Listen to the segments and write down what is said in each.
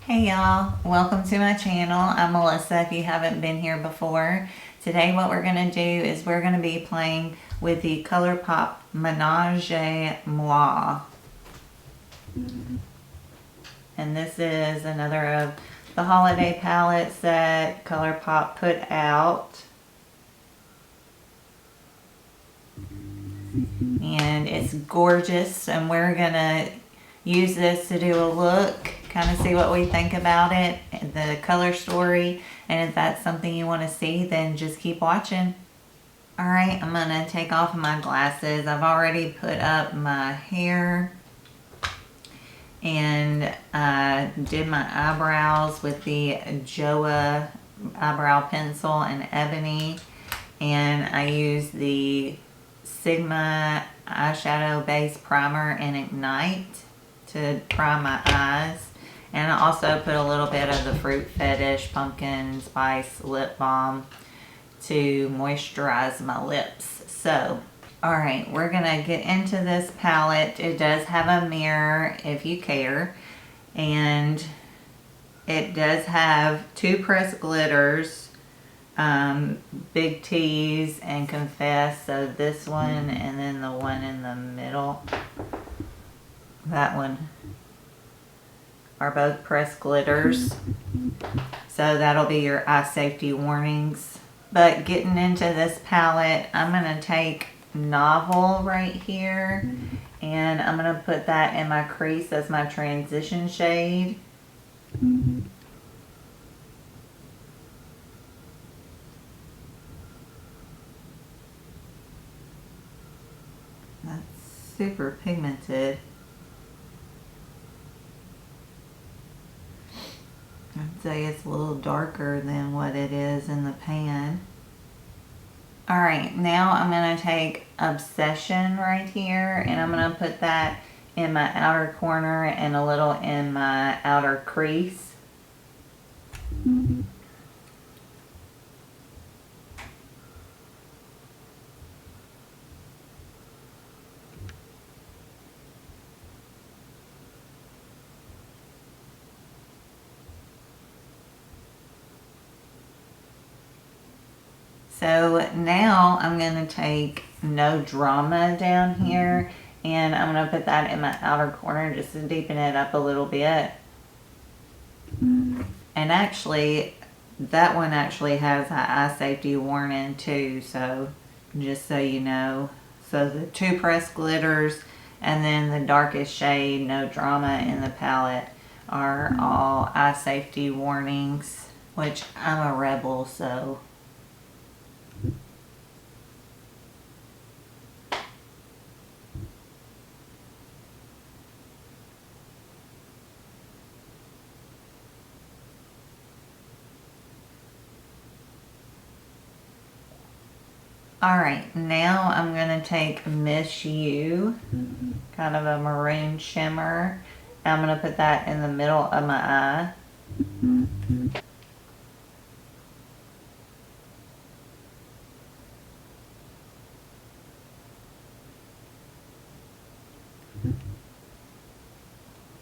Hey y'all, welcome to my channel. I'm Melissa if you haven't been here before. Today what we're going to do is we're going to be playing with the Colourpop Menage Muah. And this is another of the holiday palettes that Colourpop put out. And it's gorgeous, and we're going to use this to do a look, kind of see what we think about it, the color story, and if that's something you want to see, then just keep watching. Alright, I'm going to take off my glasses. I've already put up my hair and did my eyebrows with the Joah eyebrow pencil and ebony, and I used the Sigma eyeshadow base primer and Ignite to prime my eyes. And I also put a little bit of the Fruit Fetish Pumpkin Spice Lip Balm to moisturize my lips. So, alright, we're going to get into this palette. It does have a mirror if you care. And it does have two pressed glitters. Big T's and Confess. So this one and then the one in the middle. That one are both pressed glitters. So that'll be your eye safety warnings. But getting into this palette, I'm going to take Novel right here. And I'm going to put that in my crease as my transition shade. That's super pigmented. I'd say it's a little darker than what it is in the pan. Alright, now I'm going to take Obsession right here, and I'm going to put that in my outer corner and a little in my outer crease. So now I'm going to take No Drama down here, and I'm going to put that in my outer corner just to deepen it up a little bit. And actually, that one actually has an eye safety warning too, so just so you know. So the two pressed glitters and then the darkest shade, No Drama, in the palette are all eye safety warnings, which I'm a rebel, so... Alright, now I'm going to take Miss You, kind of a maroon shimmer. I'm going to put that in the middle of my eye.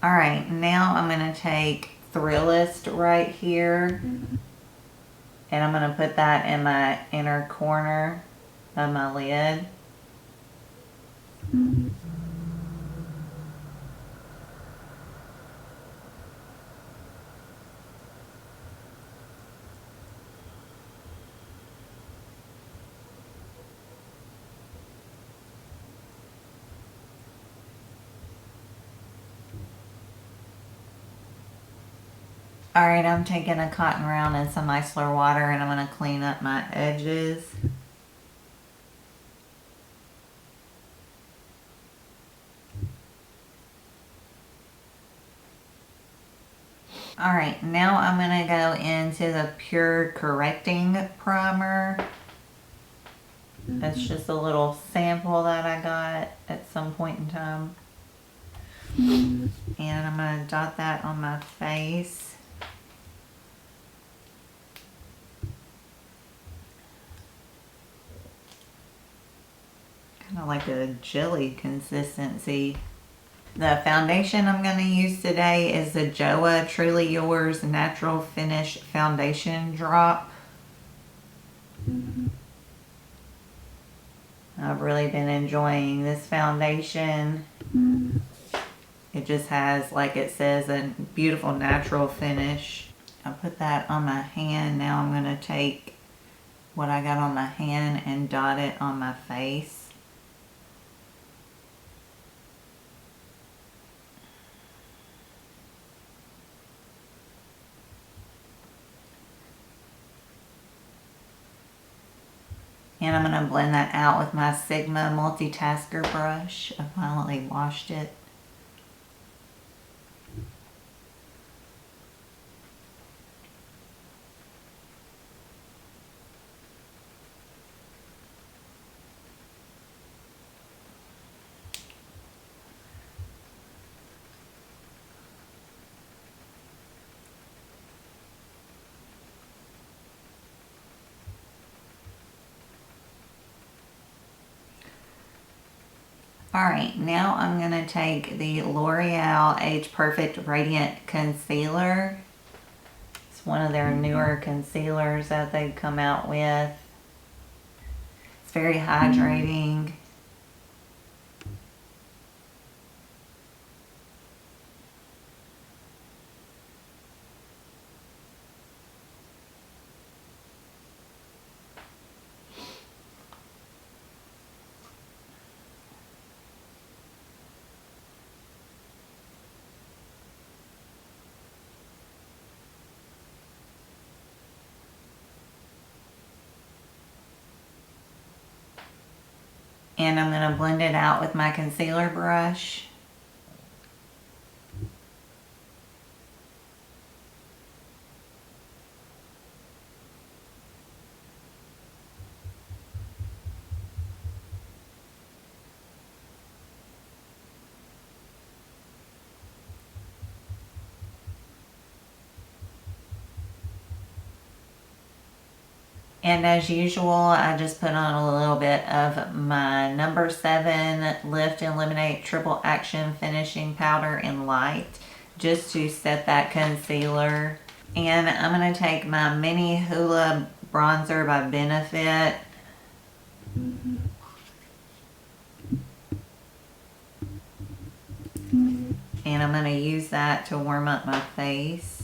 Alright, now I'm going to take Thrillist right here. And I'm going to put that in my inner corner of my lid. Alright, I'm taking a cotton round and some micellar water, and I'm going to clean up my edges. Alright, now I'm going to go into the Pure Correcting Primer. That's just a little sample that I got at some point in time. And I'm going to dot that on my face. Kind of like a jelly consistency. The foundation I'm going to use today is the Joah Truly Yours Natural Finish Foundation Drop. I've really been enjoying this foundation. It just has, like it says, a beautiful natural finish. I put that on my hand. Now I'm going to take what I got on my hand and dot it on my face. And I'm going to blend that out with my Sigma multitasker brush. I finally washed it. Alright, now I'm going to take the L'Oreal Age Perfect Radiant Concealer. It's one of their newer concealers that they've come out with. It's very hydrating. And I'm going to blend it out with my concealer brush. And as usual, I just put on a little bit of my number 7 Lift and Eliminate Triple Action Finishing Powder in Light, just to set that concealer. And I'm going to take my Mini Hoola Bronzer by Benefit. And I'm going to use that to warm up my face.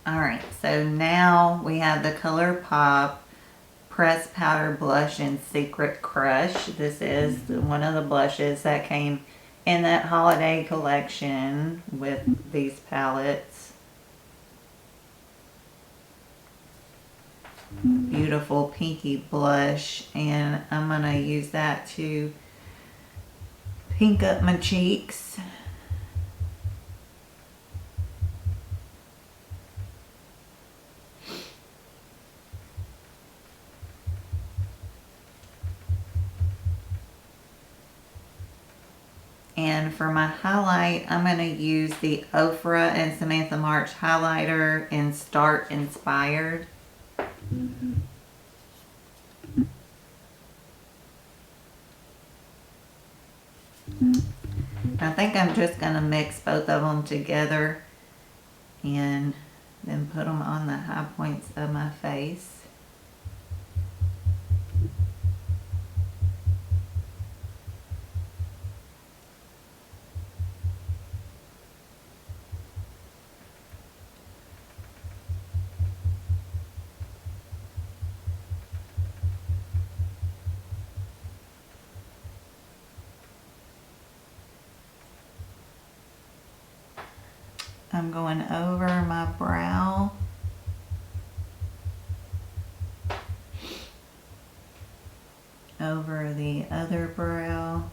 Alright, so now we have the Colourpop Press Powder Blush in Secret Crush. This is one of the blushes that came in that holiday collection with these palettes. Beautiful pinky blush, and I'm going to use that to pink up my cheeks. And for my highlight, I'm going to use the Ofra and Samantha March highlighter in Start Inspired. I think I'm just going to mix both of them together and then put them on the high points of my face. I'm going over my brow. Over the other brow.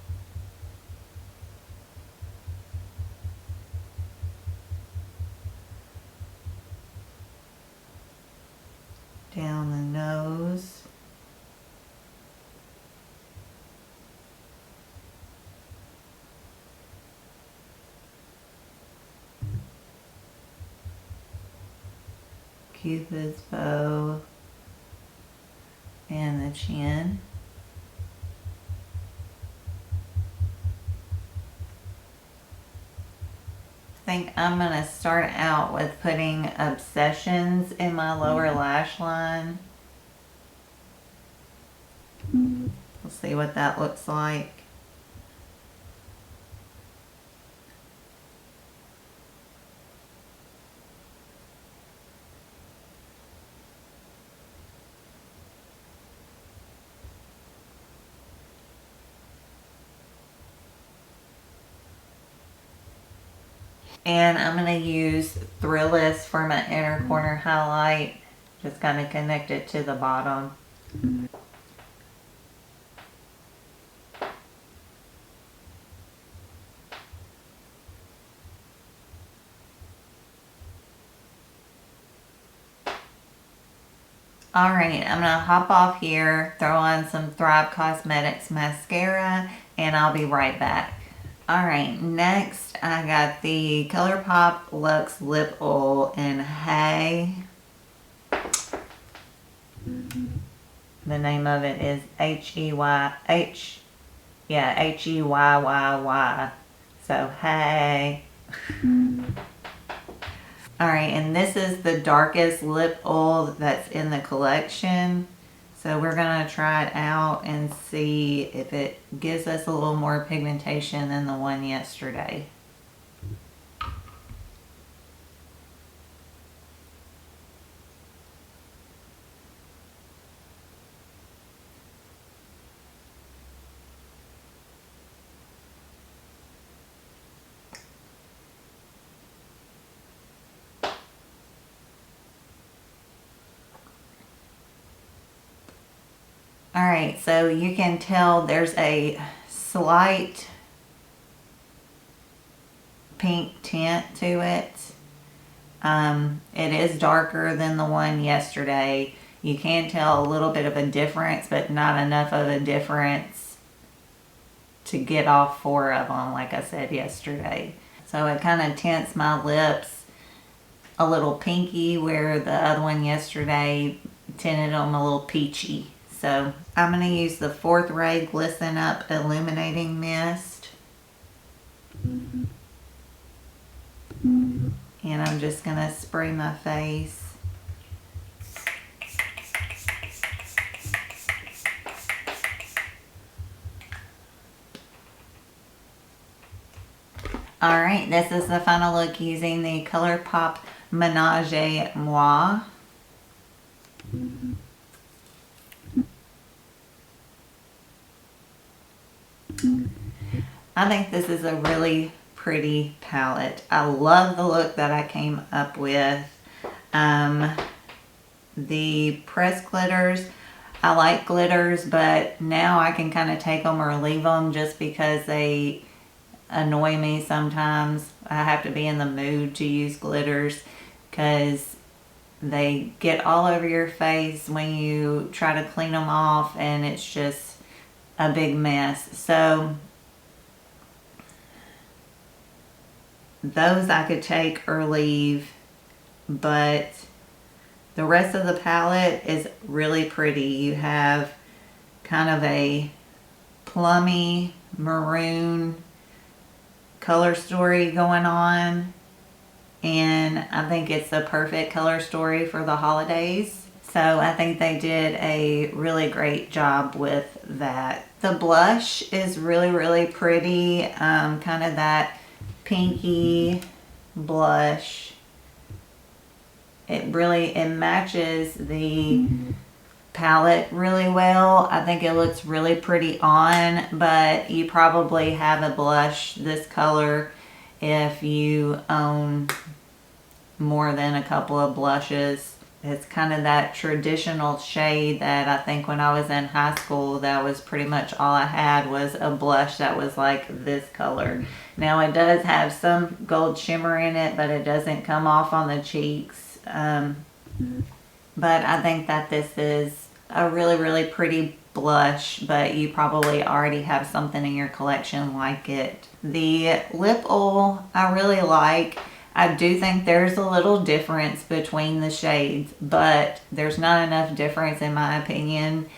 down the nose. Cupid's bow and the chin. I think I'm going to start out with putting Obsessions in my lower lash line. We'll see what that looks like. And I'm going to use Thrillist for my inner corner highlight. Just kind of connect it to the bottom. Alright, I'm going to hop off here, throw on some Thrive Cosmetics mascara, and I'll be right back. Alright, next I got the Colourpop Luxe Lip Oil in Hay. The name of it is H-E-Y-Y-Y. So Hay. Alright, and this is the darkest lip oil that's in the collection. So we're going to try it out and see if it gives us a little more pigmentation than the one yesterday. Alright, so you can tell there's a slight pink tint to it. It is darker than the one yesterday. You can tell a little bit of a difference, but not enough of a difference to get off 4 of them, like I said yesterday. So it kind of tints my lips a little pinky, where the other one yesterday tinted them a little peachy. So I'm going to use the 4th Ray Glisten Up Illuminating Mist. And I'm just going to spray my face. Alright, this is the final look using the Colourpop Menage Muah. I think this is a really pretty palette. I love the look that I came up with. The pressed glitters, I like glitters, but now I can kind of take them or leave them just because they annoy me sometimes. I have to be in the mood to use glitters because they get all over your face when you try to clean them off, and it's just a big mess. So those I could take or leave, but the rest of the palette is really pretty. You have kind of a plummy maroon color story going on, and I think it's the perfect color story for the holidays. So I think they did a really great job with that. The blush is really, really pretty, kind of that pinky blush. It matches the palette really well. I think it looks really pretty on, but you probably have a blush this color if you own more than a couple of blushes. It's kind of that traditional shade that I think when I was in high school, that was pretty much all I had, was a blush that was like this color. Now it does have some gold shimmer in it, but it doesn't come off on the cheeks. But I think that this is a really, really pretty blush, but you probably already have something in your collection like it. The lip oil I really like. I do think there's a little difference between the shades, but there's not enough difference in my opinion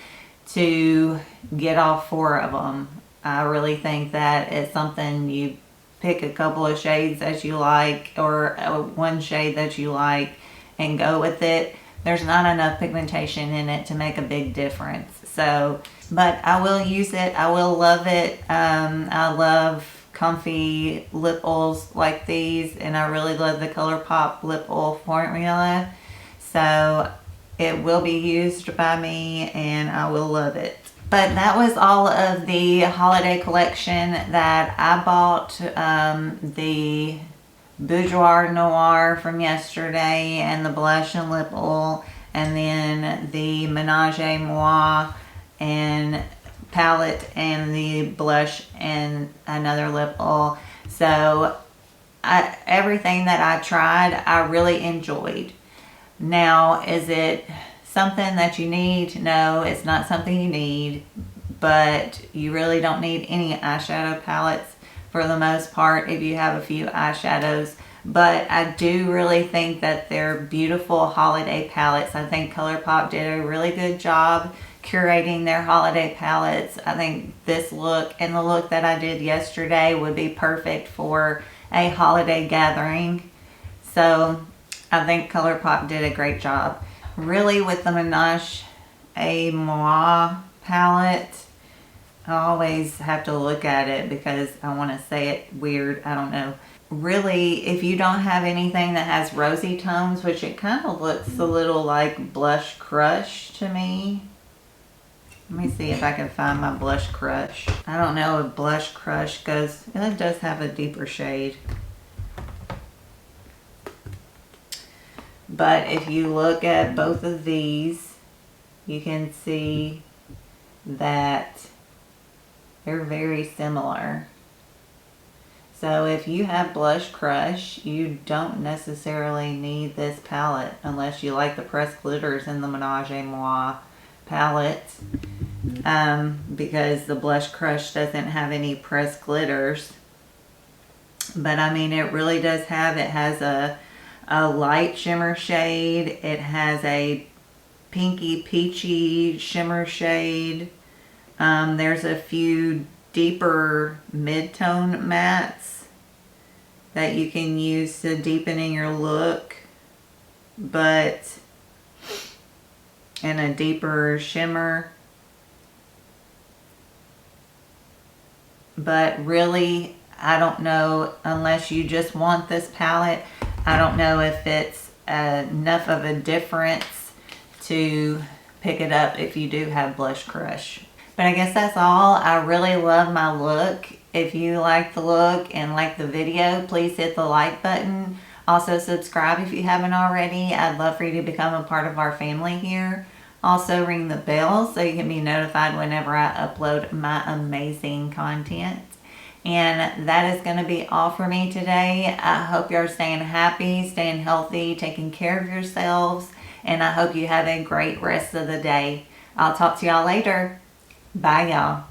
to get all 4 of them. I really think that it's something you pick a couple of shades that you like, or one shade that you like, and go with it. There's not enough pigmentation in it to make a big difference. So, but I will use it. I will love it. I love comfy lip oils like these, and I really love the Colourpop lip oil formula. So it will be used by me and I will love it. But that was all of the holiday collection that I bought. The Boudoir Noir from yesterday, and the blush and lip oil, and then the Menage Muah and palette, and the blush and another lip oil. So everything that I tried, I really enjoyed. Now, is it something that you need? No, it's not something you need, but you really don't need any eyeshadow palettes for the most part if you have a few eyeshadows. But I do really think that they're beautiful holiday palettes. I think Colourpop did a really good job curating their holiday palettes. I think this look and the look that I did yesterday would be perfect for a holiday gathering. So I think Colourpop did a great job. Really, with the Menage a Muah palette, I always have to look at it because I want to say it weird. I don't know. Really, if you don't have anything that has rosy tones, which it kind of looks a little like Blush Crush to me. Let me see if I can find my Blush Crush. I don't know if Blush Crush goes, it does have a deeper shade. But if you look at both of these, you can see that they're very similar. So if you have Blush Crush, you don't necessarily need this palette unless you like the pressed glitters in the Menage a Muah palette. Because the Blush Crush doesn't have any pressed glitters. But I mean, it really does have, it has a light shimmer shade. It has a pinky peachy shimmer shade. There's a few deeper mid-tone mattes that you can use to deepen in your look, but in a deeper shimmer. But really, I don't know, unless you just want this palette, I don't know if it's enough of a difference to pick it up if you do have Blush Crush. But I guess that's all. I really love my look. If you like the look and like the video, please hit the like button. Also subscribe if you haven't already. I'd love for you to become a part of our family here. Also ring the bell so you can be notified whenever I upload my amazing content. And that is going to be all for me today. I hope you're staying happy, staying healthy, taking care of yourselves, and I hope you have a great rest of the day. I'll talk to y'all later. Bye, y'all.